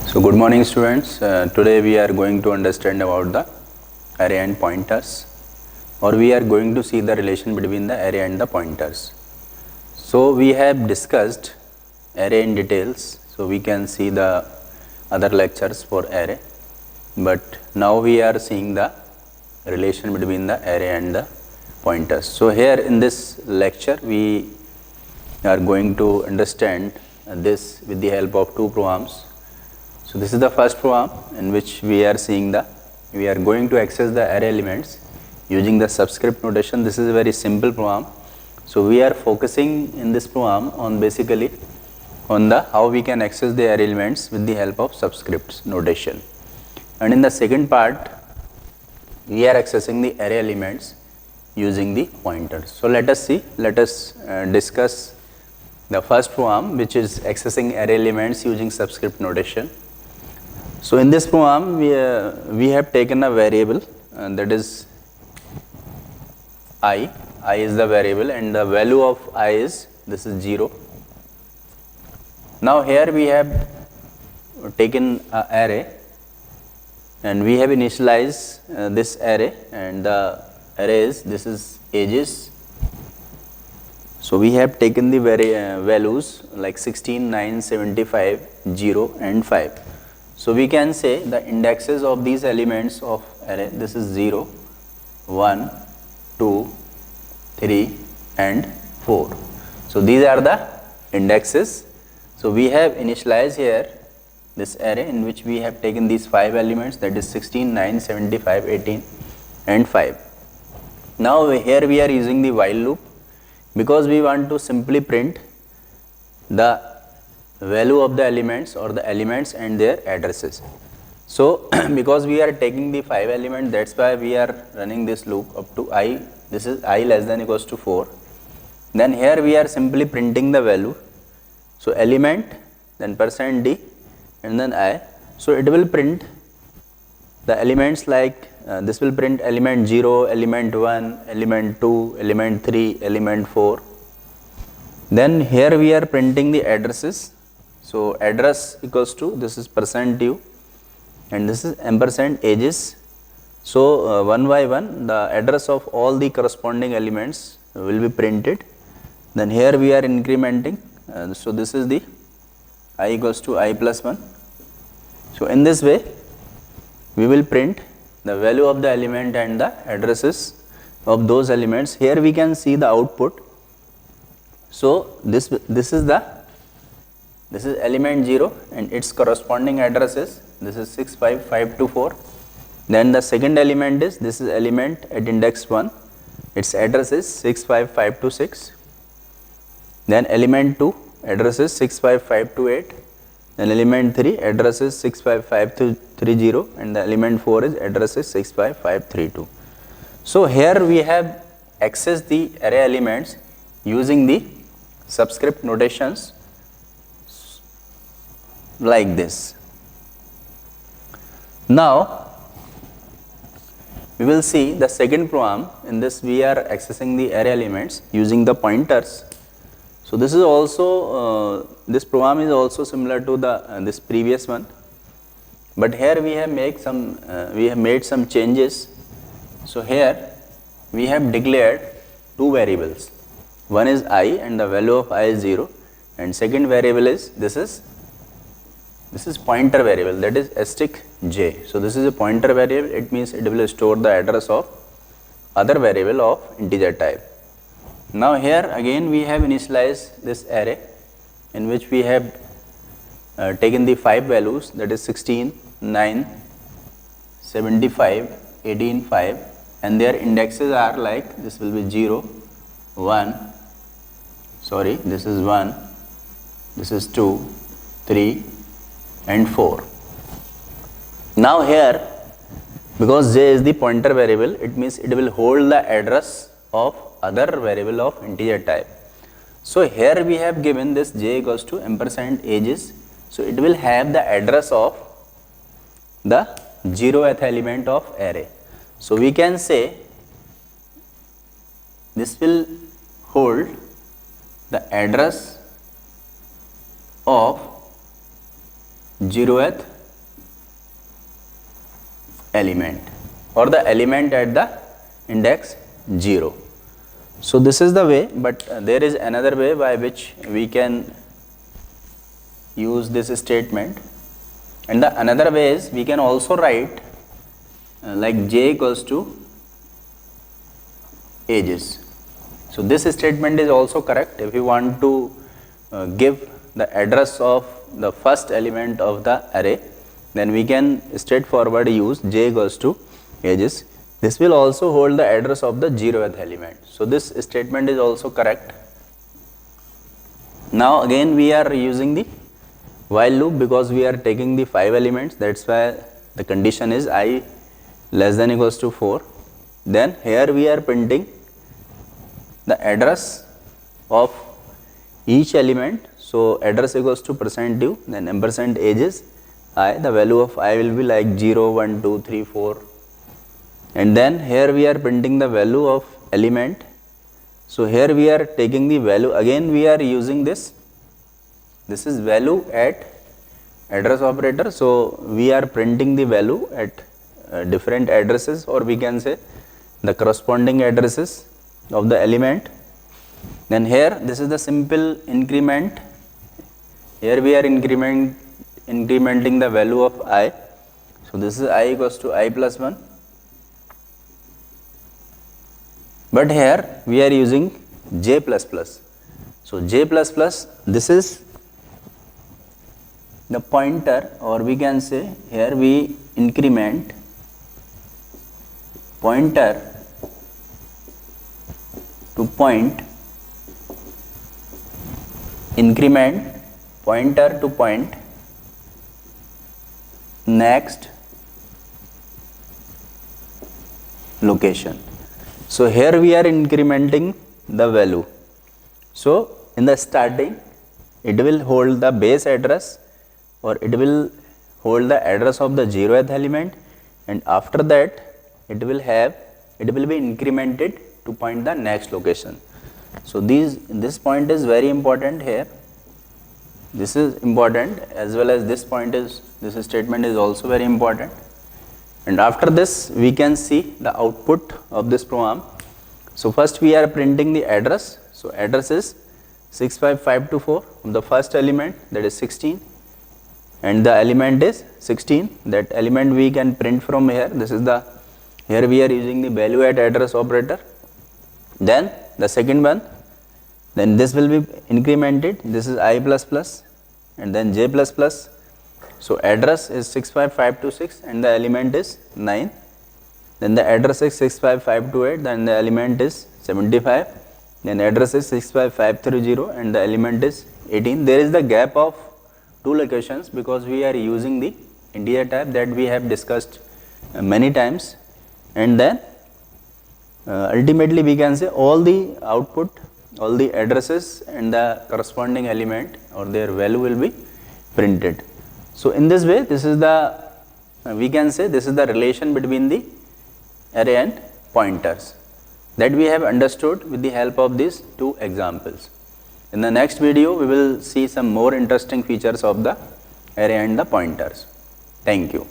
So good morning students. Today we are going to understand about the array and pointers, or we are going to see the relation between the array and the pointers. So we have discussed array in details, so we can see the other lectures for array, but now we are seeing the relation between the array and the pointers. So here in this lecture we are going to understand this with the help of two programs. So this is the first program in which we are going to access the array elements using the subscript notation. This is a very simple program. So we are focusing in this program on basically on the how we can access the array elements with the help of subscripts notation. And in the second part, we are accessing the array elements using the pointers. So let us discuss the first program, which is accessing array elements using subscript notation. So in this program we have taken a variable that is I is the variable, and the value of I is 0. Now here we have taken an array and we have initialized this array, and the array is ages. So we have taken the values like 16, 9, 75, 0 and 5. So we can say the indexes of these elements of array, this is 0, 1, 2, 3 and 4. So these are the indexes. So we have initialized here this array in which we have taken these 5 elements, that is 16, 9, 75, 18 and 5. Now here we are using the while loop because we want to simply print the value of the elements or the elements and their addresses. So because we are taking the 5 element, that's why we are running this loop up to I, this is I less than equals to 4. Then here we are simply printing the value. So element, then %d and then I. So it will print the elements like this will print element 0, element 1, element 2, element 3, element 4. Then here we are printing the addresses. So address equals to, this is %u and this is %ages. So one by one the address of all the corresponding elements will be printed. Then here we are incrementing. So this is the I equals to I plus 1. So in this way we will print the value of the element and the addresses of those elements. Here we can see the output. So this is element 0 and its corresponding address is, this is 65524. Then the second element is, this is element at index 1, its address is 65526. Then element 2 address is 65528. Then element 3 address is 65530, and the element 4 is address is 65532. So here we have accessed the array elements using the subscript notations like this. Now we will see the second program. In this we are accessing the array elements using the pointers. So this is also this program is also similar to the this previous one, but here we have made some changes. So here we have declared two variables. One is I and the value of I is 0, and second variable is this is pointer variable, that is asterisk j. So this is a pointer variable. It means it will store the address of other variable of integer type. Now here again we have initialized this array in which we have taken the 5 values, that is 16, 9, 75, 18, 5, and their indexes are like, this will be 0, 1, sorry, this is 1, this is 2, 3 and 4. Now here, because j is the pointer variable, it means it will hold the address of other variable of integer type. So here we have given this j equals to %ages. So it will have the address of the 0th element of array. So we can say this will hold the address of zeroth element or the element at the index 0. So this is the way, but there is another way by which we can use this statement, and the another way is we can also write like j equals to ages. So this statement is also correct. If you want to give the address of the first element of the array, then we can straightforward use j equals to ages. This will also hold the address of the 0th element. So this statement is also correct. Now again we are using the while loop because we are taking the 5 elements, that's why the condition is I less than equals to 4. Then here we are printing the address of each element. So address equals to %u, then ampersand ages I, the value of I will be like 0, 1, 2, 3, 4, and then here we are printing the value of element. So here we are taking the value, again we are using this is value at address operator. So we are printing the value at different addresses, or we can say the corresponding addresses of the element. Then here this is the simple increment, here we are incrementing the value of I. So this is I equals to I plus 1, but here we are using j plus plus. So j plus plus, this is the pointer, or we can say here we increment pointer to point, increment pointer to point next location. So here we are incrementing the value. So in the starting it will hold the base address, or it will hold the address of the 0th element, and after that it will be incremented to point the next location. So this point is very important here. This is important, as well as this statement is also very important. And after this we can see the output of this program. So first we are printing the address. So address is 65524 of the first element, that is 16, and the element is 16. That element we can print from here. Here we are using the value at address operator. Then the second one, then this will be incremented, this is I plus plus and then j plus plus. So address is 65526 and the element is 9. Then the address is 65528, then the element is 75. Then address is 65530 and the element is 18. There is the gap of 2 locations because we are using the integer type that we have discussed many times. And then ultimately we can say all the output, all the addresses and the corresponding element or their value will be printed. So in this way, this is the we can say this is the relation between the array and pointers that we have understood with the help of these 2 examples. In the next video we will see some more interesting features of the array and the pointers. Thank you.